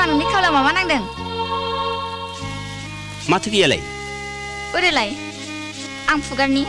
नोंनि खावलायाव माबा नांदों माथो गैयालाय ओरैलाय आं फुगारनि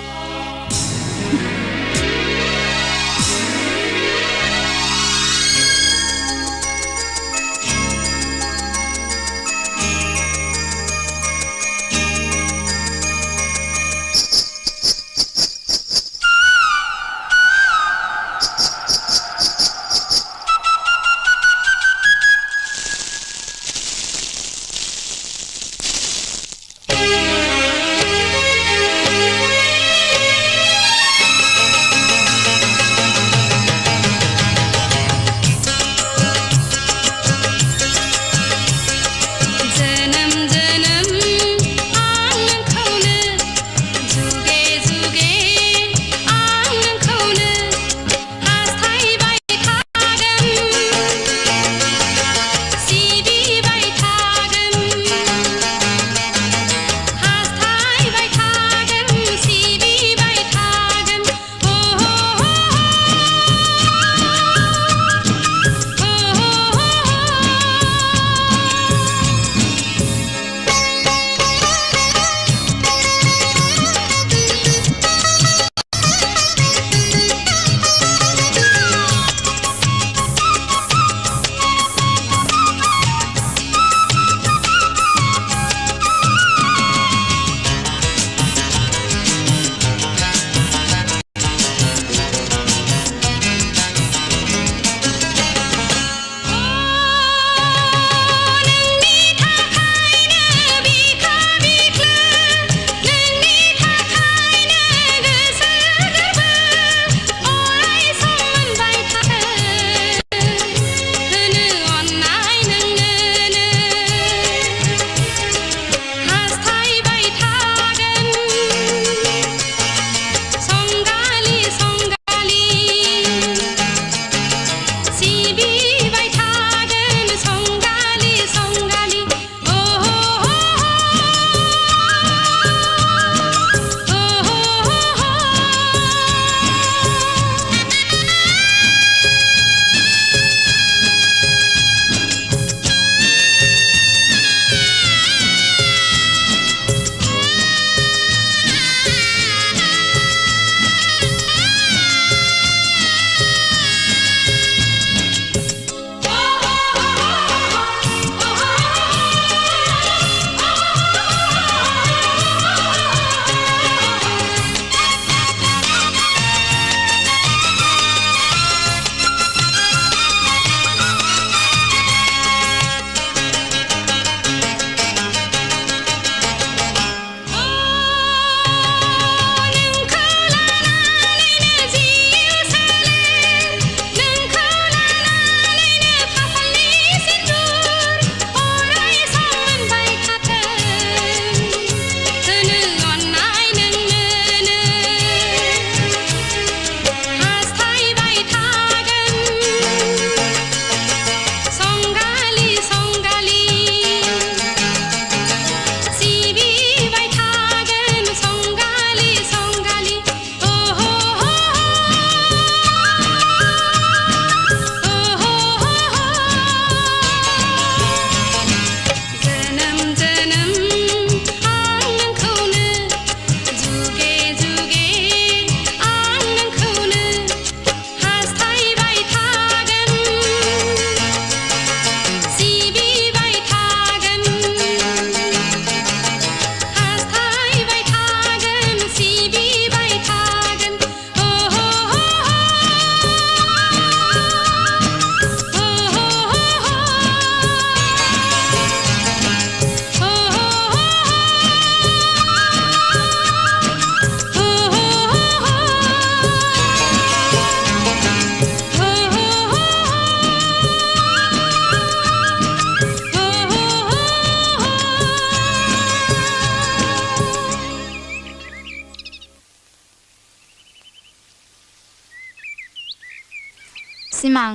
सिमां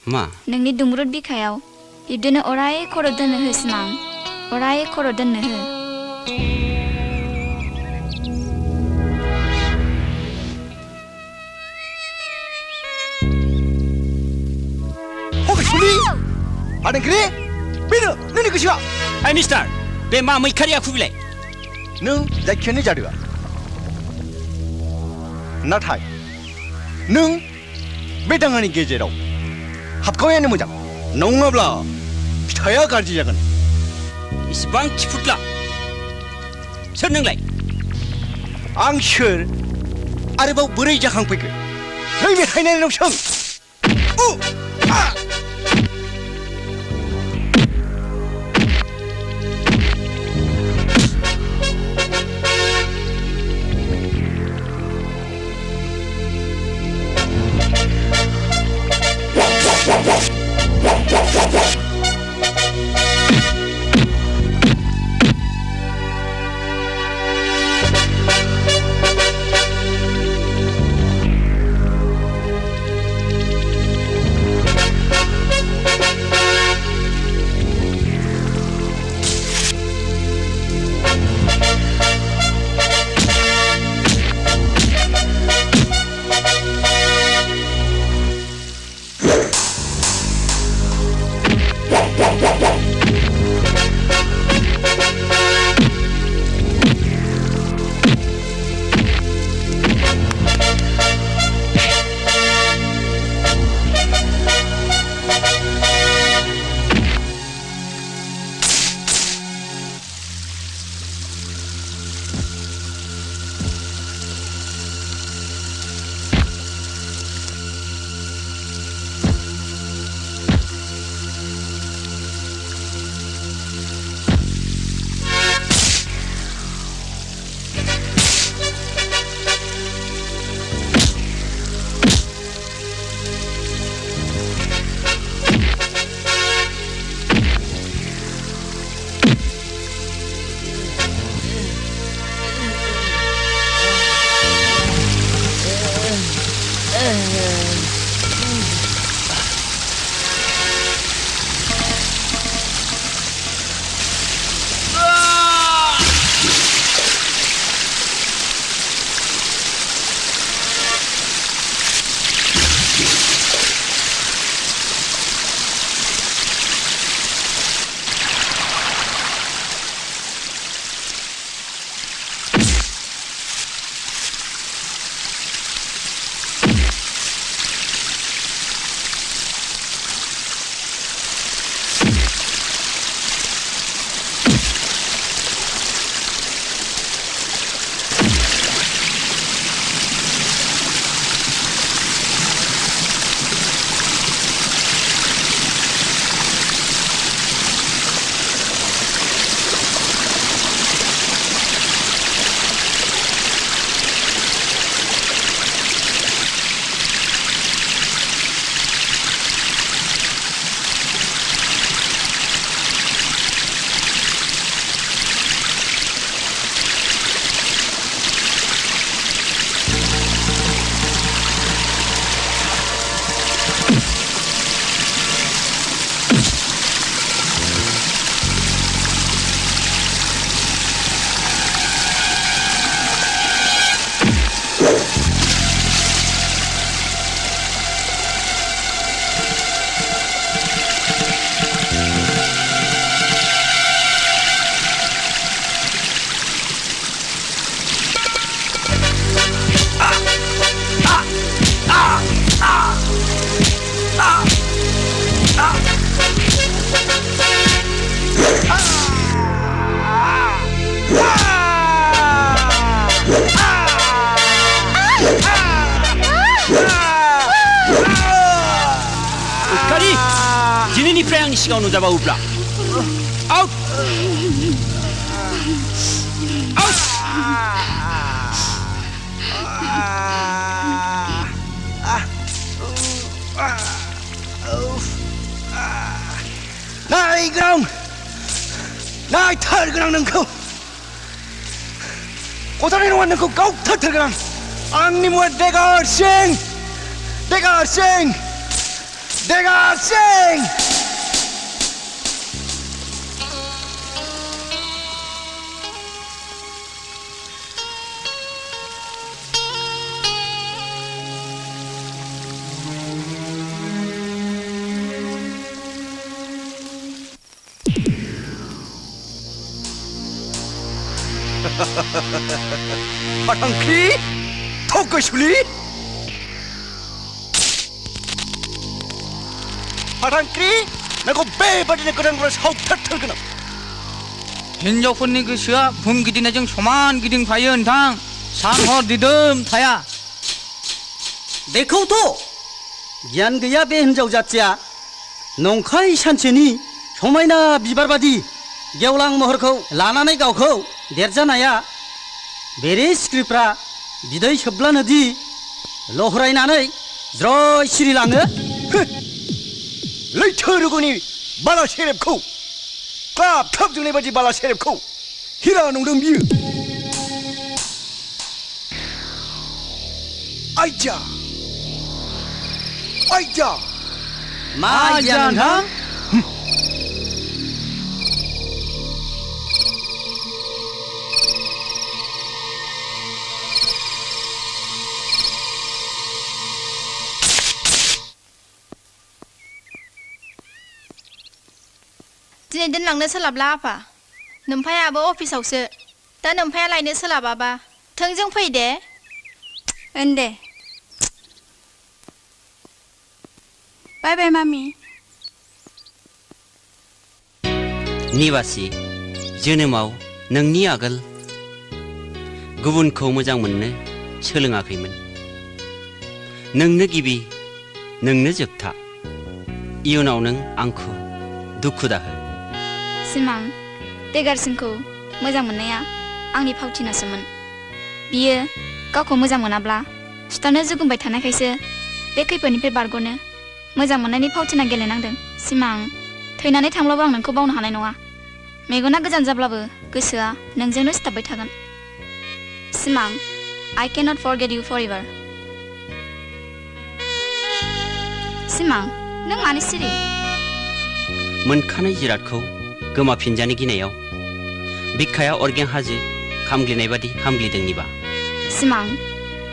मा नोंनि दुंब्रुद बिखायाव बिब्दिनो अराय खर' दोननो हो सिमां अराय खर' दोननो हो Ada kiri, Bino, nini kusiwa. Hey mister, be ma mai khariya khubile. Nung jakhene jadwa. Nathai. Nung bedangani gejerau. 합거에는 뭐자? 농업라 비타야 가지자건. Isbang chifutla. Soर नोंलाय? आं सोर आरोबाव बोरै जाखांफैखो? नैबे थायनायनाव सों. sigaw no jabai upla. Out! Out! Nai grong! Nai thar grong nengkau! Kotarin wan nengkau kau thar grong! Ang ni muat degar sing! Degar sing! Degar sing! 파탕크리 토크슐리 파탕크리 나고 배바지는 그런 걸 사오타틀그나 हिन्जावफोरनि गोसोआ बुहुम गिदिंनायजों समान गिदिंफायो नोंथां सानहर दिदोम थाया बेखौथ' गियान गैया बे हिन्जाव जाथिया नंखाय सानसेनि समायना बिबारबादि गेवलां महरखौ लानानै गावखौ देरजानाया बेरे सिख्रिफ्रा बिदै सोबब्लानोदि लहरायनानै ज्रय सिरिलाङो लैथो रुगुनि बाला सेरेबखौ क्लाब थाबजोंनाय बादि बाला सेरेबखौ हिरा नंदों बियो आइजा आइजा मा गियान नोंथां दिनै दोनलांनो सोलाबला आफा नोम्फायाबो अफिसावसो दा नोम्फाया लायनो सोलाबाबा थोंजों फै दे own they bye bye mummy निबासि जोनोमाव नोंनि आगोल गुबुनखौ मोजां मोननो सोलोङाखैमोन नोंनो गिबि नोंनो जोबथा इयुनाव नों आंखौ दुखु दाहो सिमां देगारसिनखौ मोजां मोननाया आंनि फावथिनासोमोन बियो गावखौ मोजां मोनाब्ला सुथारनो जुगुमबाय थानायखायसो बे खैफोदनिफ्राय बारग'नो मोजां मोननायनि फावथिना गेलेनांदों सिमां थैनानै थांब्लाबो आं नोंखौ बावनो हानाय नङा मेगना गोजान जाब्लाबो गोसोआ नोंजोंनो सिथाबबाय थागोन सिमां I cannot forget you forever सिमां नों मानो सिरि मोनखानाय जिरादखौ गोमाफिनजानो गिनायाव बिखाया अरगें हाजो खामग्लिनाय बादि खामग्लिदों निबा सिमां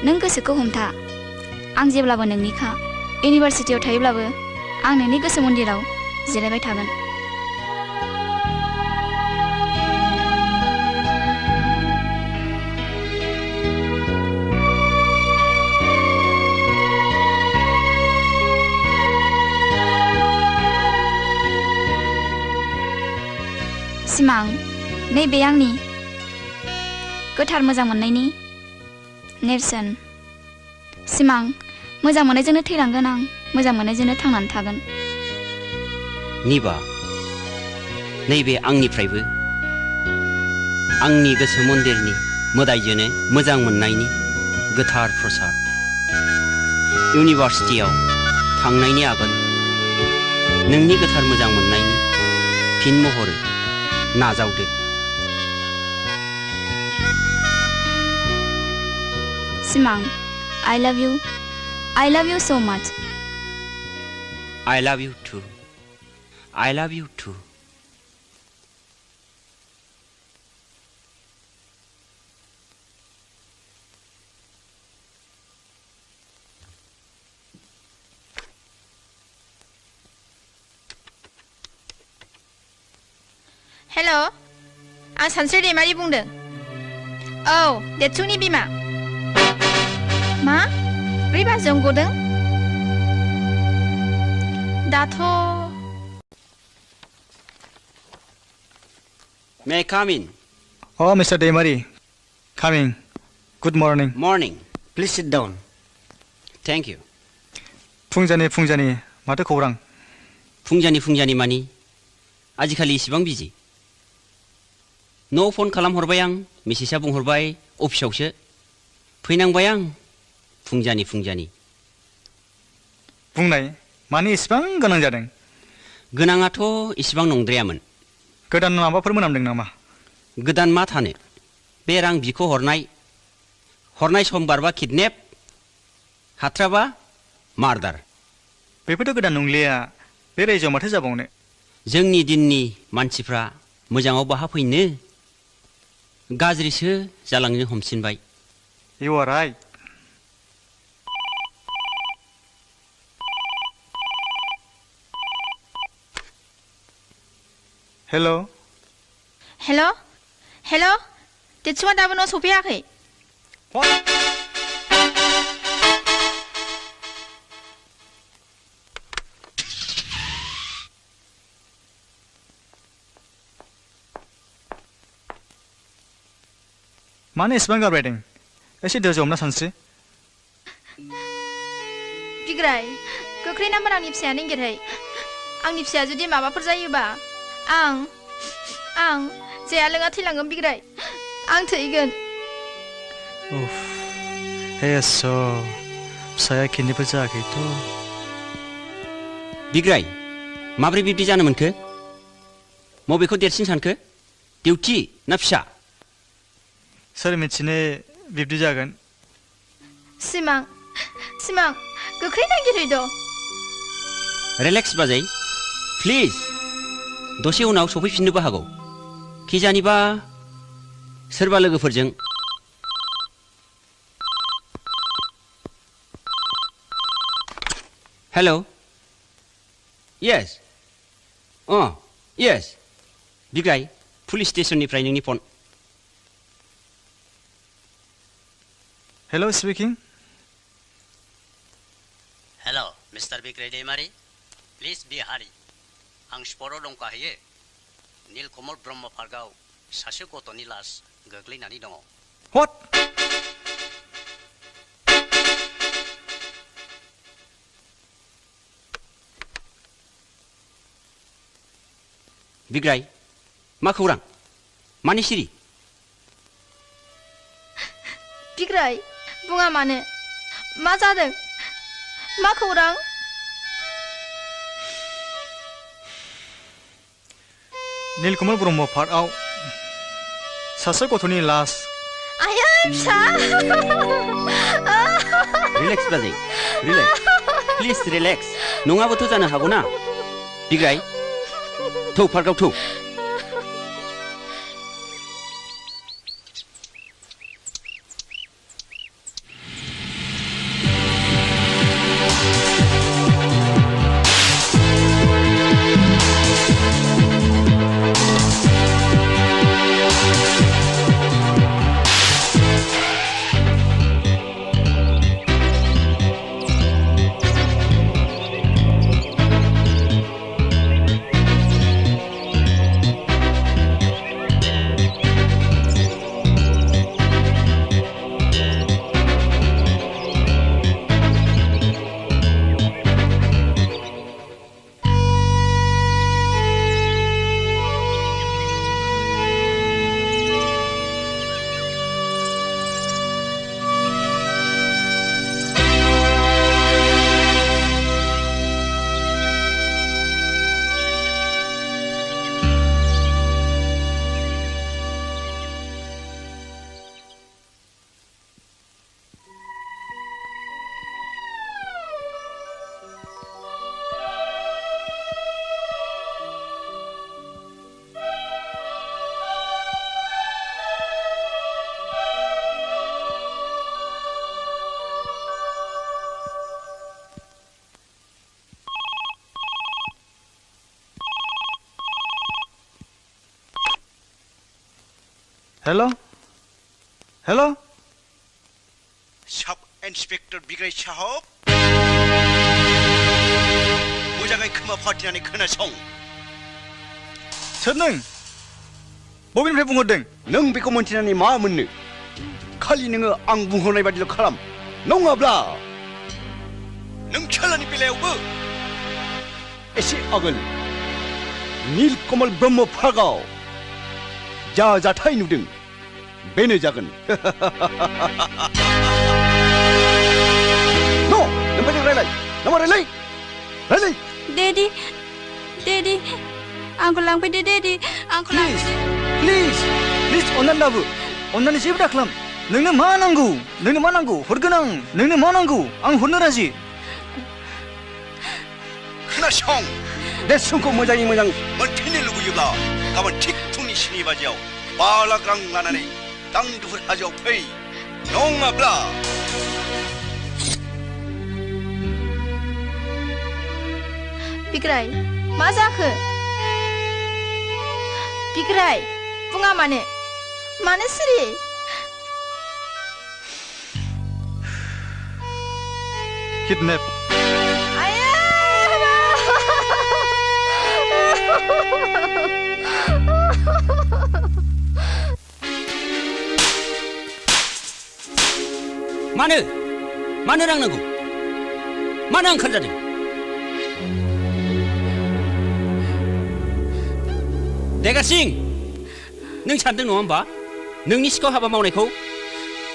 नों गोसोखौ हमथा आं जेब्लाबो नोंनिखा इउनिभार्सिटियाव थायोब्लाबो आं नोंनि गोसो मन्दिराव जिरायबाय थागोन सिमां नैबे आंनि गोथार मोजां मोननायनि नेरसोन सिमां मोजां मोननायजोंनो थैलांगोन आं मोजां मोननायजोंनो थांनानै थागोन निबा नैबे आंनिफ्रायबो आंनि गोसो मन्दिरनि मोदायजोनो मोजां मोननायनि गोथार प्रसाद इउनिभार्सिटियाव थांनायनि आगोल नोंनि गोथार मोजां मोननायनि फिन महरै नाजावदो सिमां I love you so much I love you too I love you too हेल' आं सानस्रि दैमारि बुंदों औ देरसुंनि बिमा मा 3 बाजियावनो गदों दाथ' May I come in? Oh, Mr. Demari, coming. Good morning. Morning. Please sit down Thank you. फुंजानि माथो खौरां फुंजानि मानि आजिखालि इसिबां बिजि न' फन खालामहरबाय आं मिसेसआ बुंहरबाय अफिसावसो फैनांबाय आं फुंजानि बुंनाय मानो इसिबां गोनां जादों गोनाङाथ' इसिबां नंद्रायामोन गोदान माबाफोर मोनामदों नामा गोदान मा थानो बे रां बिखौ हरनाय समबारबा किडनेप हाथ्राबा मार्डार बेफोरथ' गोदान नंलिया बे रायजोआव माथो जाबावनो जोंनि दिननि मानसिफ्रा मोजाङाव बाहा फैनो गाज्रिसो जालांनो हमसिनबाय You are right. हेल' देरसुमा दाबो न' सफैयाखै मानो एसेबां गारबायदों एसे दै जमना सानस्रि बिग्राय गोख्रै नाम्बार आंनि फिसाया नागिरहै आंनि फिसाया जुदि माबाफोर जायोबा आं जाया लोङा थैलांगोन बिग्राय आं थैगोन हे इसोर फिसाया किडनिफोर जायाखैथ' बिग्राय माब्रै बिब्दि जानो मोनखो मबेखौ देरसिन सानखो डिउटि ना फिसा सोर मिथिनो बिब्दि जागोन सिमां गोख्रै नागिरहैद' रिलेक्स बाजै प्लिज दसे उनाव सफैफिननोबो हागौ खिजानिबा सोरबा लोगोफोरजों हेल' येस येस बिग्राय पुलिस स्टेशननिफ्राय नोंनि फन हेल' स्पिकिं हेल' मिस्टार बिग्राय दैमारि प्लिज बि हारि आं स्पटआव दंखाहैयो नीलकमल ब्रह्म पार्कआव सासे गथ'नि लास गोग्लैनानै दङ What? बिग्राय मा खौरां मानि सिरि बिग्राय बुङा मानो मा जादों मा खौरां नीलकमल ब्रह्म पार्कआव सासे गथ'नि लास आयै फिसा रिलेक्स बाजै रिलेक्स प्लिज रिलेक्स नङाबोथ' जानो हागौ ना बिग्राय थौ पार्कआव थौ हेल' साब इन्सपेक्टर बिग्राय साहब मोजाङै खोमा फाथिनानै खोनासं सोर नों बबेनिफ्राय बुंहरदों नों बेखौ मोनथिनानै मा मोननो खालि नोङो आं बुंहरनाय बादिल' खालाम नङाब्ला नों खेलानि बेलायावबो एसे आगोल नीलकमल ब्रह्म पार्कआव जा जाथाय नुदों बेनो जागोन नोंबायदि रायलाय Daddy आंखौ लांफैदो Daddy आंखौ प्लिज अननानै दाबो अननानै जेबो दाखालाम नोंनो मा नांगौ हरगोन आं नोंनो मा नांगौ आं हरनो राजि खोनासं देरसुंखौ मोजाङै मोजां मोनफिननो लुबैयोब्ला गाबोन थिग फुंनि 7 बाजियाव 5 लाख रां लानानै दांदुफुर हाजोआव फै नङाब्ला बिग्राय मा जाखो बिग्राय बुङा मानो सिरि kidnap. मानो रांनांगौ मानो आंखाल जादों देगारसिं नों सानदों नङा होमबा नोंनि सिखाव हाबा मावनायखौ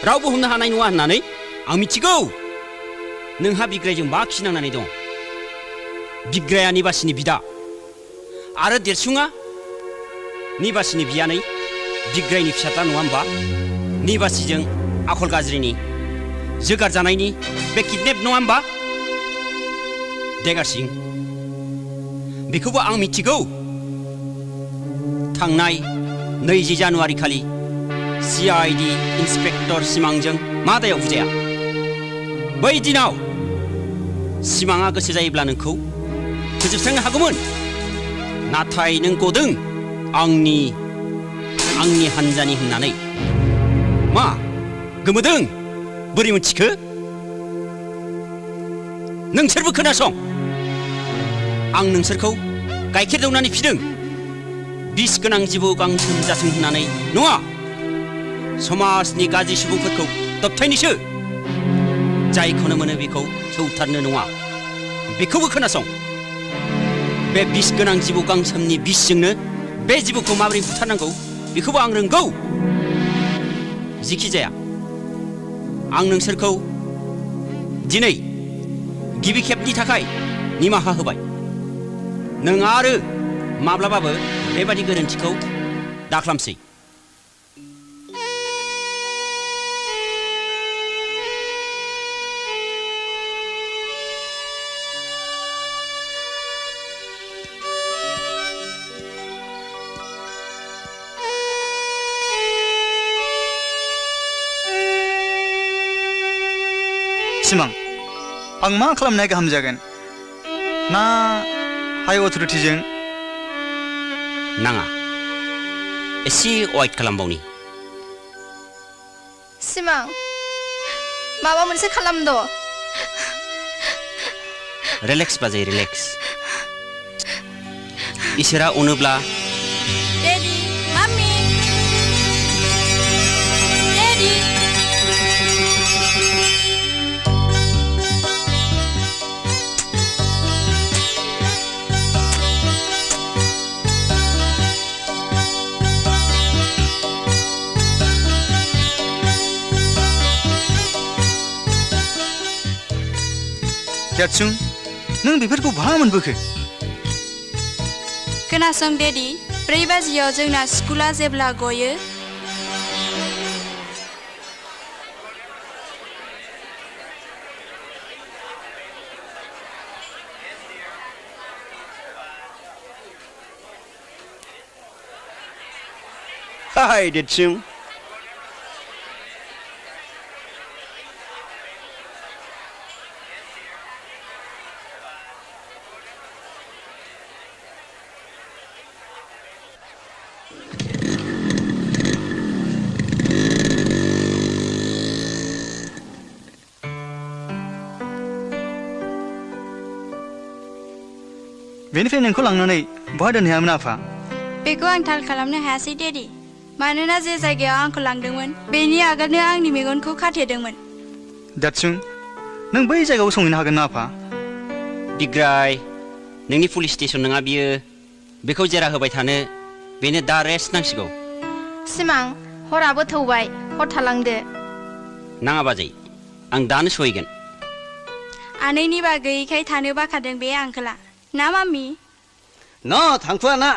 रावबो हमनो हानाय नङा होननानै आं मिथिगौ नोंहा बिग्रायजों मा खिनांनानै दं बिग्राया निबासिनि बिदा आरो देरसुङा निबासिनि बियानै बिग्रायनि फिसाज्ला नङा होमबा निबासिजों आखल गाज्रिनि जोगार जानायनि बे किडनेप नङा होमबा देगारसिं बेखौबो आं मिथिगौ थांनाय 20 जानुवारि खालि CID इन्सपेक्टर सिमांजों मा दायाव बुजाया बै दिनाव सिमाङा गोसो जायोब्ला नोंखौ फोजोबस्रांनो हागौमोन नाथाय नों गदों आंनि हानजानि होननानै मा गोमोदों बोरै मोनथिखो नोंसोरबो खोनासं आं नोंसोरखौ गाइखेर दौनानै फिदों बिस गोनां जिबौ गांसोम जाथों होननानै नङा समाजनि गाज्रि सुबुंफोरखौ दबथायनोसो जायखौनो मोनो बेखौ सौथारनो नङा बेखौबो खोनासं बे बिस गोनां जिबौ गांसोमनि बिसजोंनो बे जिबौखौ माबोरै बुथारनांगौ बेखौबो आं रोंगौ जिखि जाया आं नोंसोरखौ दिनै गिबि खेबनि थाखाय निमाहा होबाय नों आरो माब्लाबाबो बेबादि गोरोन्थिखौ दाखालामसै सिमां आं मा खालामनाया गाहाम जागोन ना हाइ अथ'रिटिजों नाङा एसे वाइट खालामबावनि सिमां माबा मोनसे खालामद' रिलेक्स बाजै रिलेक्स इसोरा अनोब्ला Daddy, Mommy. Daddy. देरसुं नों बेफोरखौ बहा मोनबोखो खोनासं डेडी 4 बाजियाव जोंना स्कुला जेब्ला गयो हाय देरसुं बेनिफ्राय नोंखौ लांनानै बहा दोनहैयामोन आफा बेखौ आं थाल खालामनो हायासै डेडी मानोना जे जायगायाव आंखौ लांदोंमोन बेनि आगोलनो आंनि मेगनखौ खाथेदोंमोन देरसुं नों बै जायगायाव संहैनो हागोन ना आफा बिग्राय नोंनि पुलिस स्टेशन नङा बियो बेखौ जेरा होबाय थानो बेनो दा रेस्ट नांसिगौ सिमां हराबो थौबाय हर थालांदो नाङा बाजै आं दानो सहैगोन आनैनि बागैखाय थानो बाखादों बे आंखोला ना माम्मी न थांथ'आ ना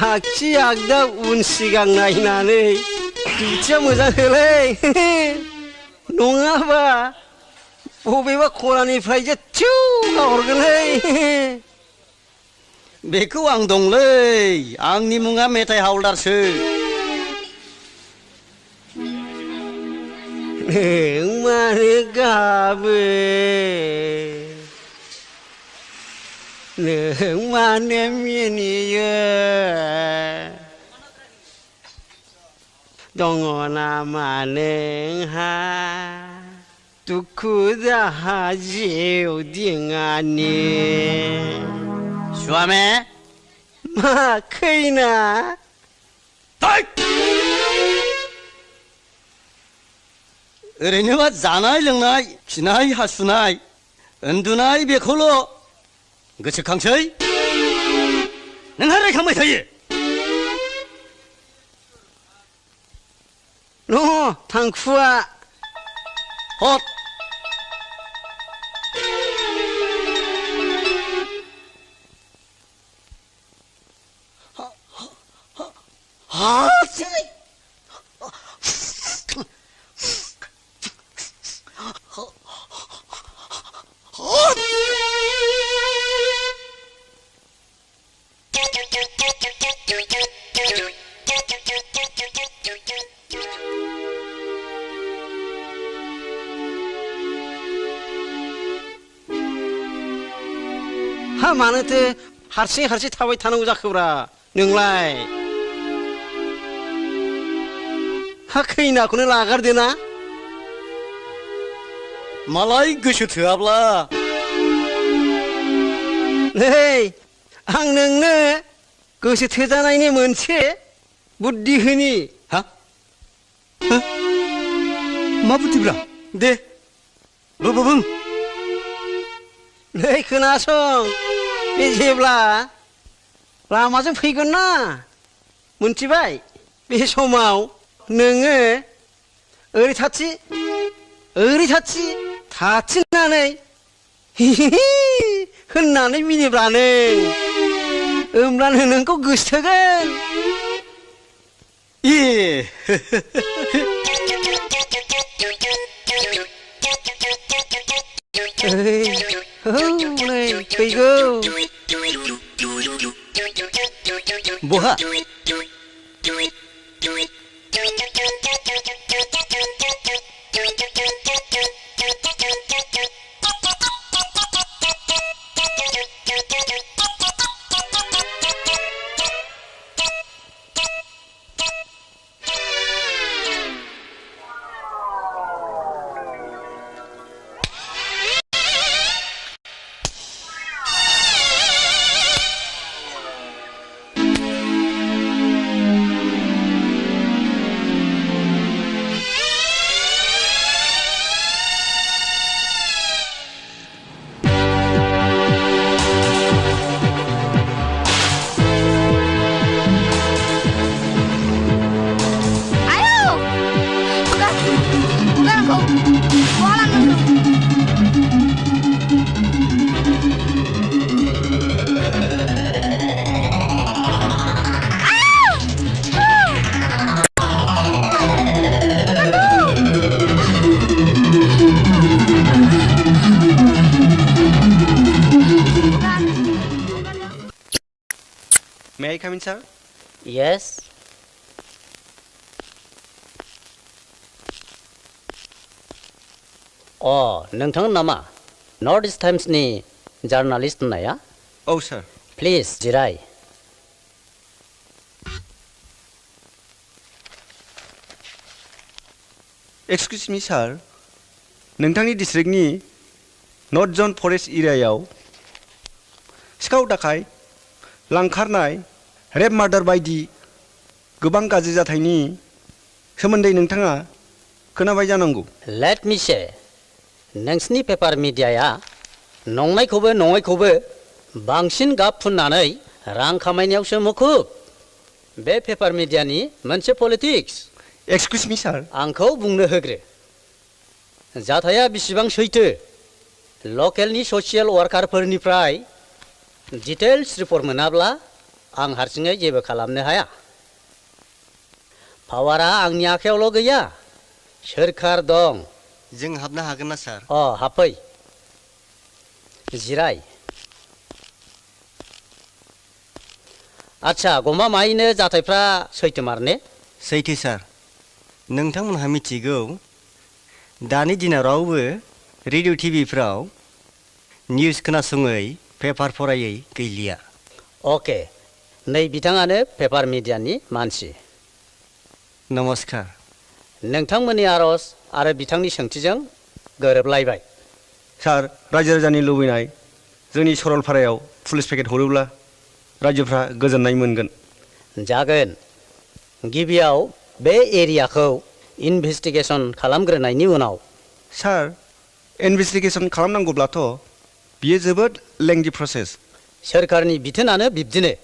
आगसि आगदा उन सिगां नायनानै बिदिया मोजां होलै नङाबा बबेबा खनानिफ्रायसो थिउ गाहरगोनलै बेखौ आं दंलै आंनि मुङा मेथाइ हावलदारसो नों मानो गाबो नों मानो मिनियो दङ नामा नोंहा दुखु दाहा जिउ दिङानि स्वामी मा खैना ओरैनोबा जानाय लोंनाय खिनाय हासुनाय उन्दुनाय बेखौल' गोसोखांसै नोंहा रायखांबाय थायो न' थांखुआ हद हा मानोथो हारसिं हारसिं थाबाय थानांगौ जाखोब्रा नोंलाय हा खैनाखौनो लागारदो ना मालाय गोसो थोआब्ला नै आं नोंनो गोसो थोजानायनि मोनसे बुद्धि होनि हा मा बुद्धिब्रा दे बुं नै खोनासं बे जेब्ला लामाजों फैगोन ना मोनथिबाय बे समाव नोङो ओरै थाथि थाथिनानै होननानै मिनिब्लानो होमब्लानो नोंखौ गोसोथोगोन हौनै फैगौ बहा May I come in, sir? Yes. नोंथां नामा नर्थ इस्ट टाइम्सनि जार्नालिस्ट होननाया Oh, sir. प्लिज जिराय Excuse me, sir. नोंथांनि डिस्ट्रिक्टनि नर्थ जन फरेस्ट एरियायाव सिखाव दाखाय लांखारनाय रेप मार्डार बायदि गोबां गाज्रि जाथायनि सोमोन्दै नोंथाङा खोनाबाय जानांगौ लेट मी से नोंसिनि पेपार मिडियाया नंनायखौबो नङैखौबो बांसिन गाब फुननानै रां खामायनायावसो मुखुब बे पेपार मिडियानि मोनसे पलिटिक्स Excuse me, sir. आंखौ बुंनो होग्रो जाथाया बिसिबां सैथो लकेलनि ससियेल वार्कारफोरनिफ्राय डिटेल्स रिपर्ट मोनाब्ला आं हारसिङै जेबो खालामनो हाया पावारा आंनि आखायावल' गैया सोरखार दं जों हाबनो हागोन ना सार हाबफै जिराय आच्छा गमामायैनो जाथायफ्रा सैथोमार ने सैथो सार नोंथांमोनहा मिथिगौ दानि दिनाव रावबो रेडिअ टिभिफ्राव निउज खोनासङै पेपार फरायै गैलिया अके नै बिथाङानो पेपार मिडियानि मानसि नमस्कार नोंथांमोननि आर'ज आरो बिथांनि सोंथिजों गोरोबलायबाय सार रायजो राजानि लुबैनाय जोंनि सरलपारायाव पुलिस पेकेट हरोब्ला रायजोफ्रा गोजोननाय मोनगोन जागोन गिबियाव बे एरियाखौ इनभेस्टिगेसन खालामग्रोनायनि उनाव सार इनभेस्टिगेसन खालामनांगौब्लाथ' बियो जोबोद लेंदि प्रसेस सोरखारनि बिथोनानो बिब्दिनो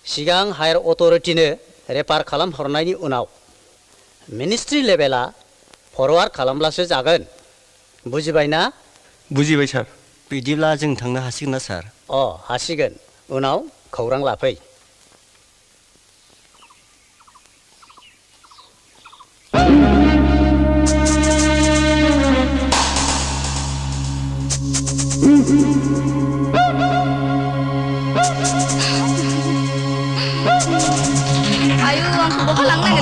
सिगां हायार अथ'रिटिनो रेफार खालामहरनायनि उनाव मिनिस्ट्रि लेभेला फरवार्ड खालामब्लासो जागोन बुजिबायना बुजिबाय सार बिदिब्ला जों थांनो हासिगोन ना सार हासिगोन उनाव खौरां लाफै Ayo, aku bakal langgan.